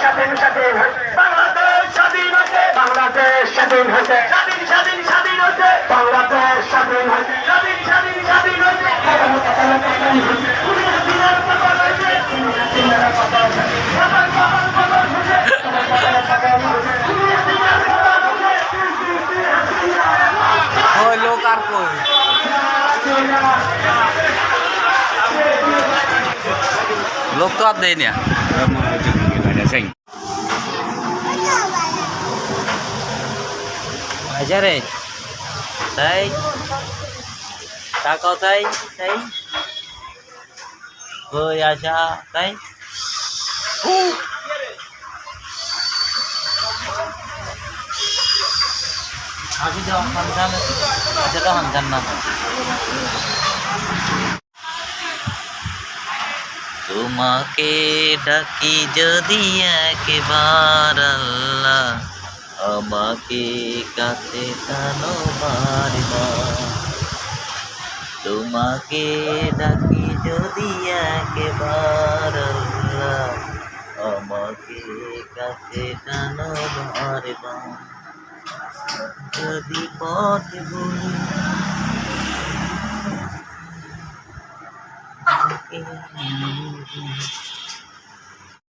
স্বাধীন স্বাধীন বাংলাদেশ স্বাধীন হয়েছে বাংলাদেশ স্বাধীন হয়েছে স্বাধীন স্বাধীন স্বাধীন হয়েছে বাংলাদেশ স্বাধীন হয়েছে স্বাধীন স্বাধীন স্বাধীন হয়েছে ওই লোক আর কই লোক তো আর দেয় না আচ্ছা রে তাই টাকাও তাই তাই ওই আশা তাই আমি তো হানজান আচ্ছা তো হানজান না তোমাকে ডাকি যদি একবার আল্লাহ আমাকে কাছে টানো বারবার তোমাকে ডাকি যদি একবার আল্লাহ আমাকে কাছে টানো বারবার যদি পথ ভুলি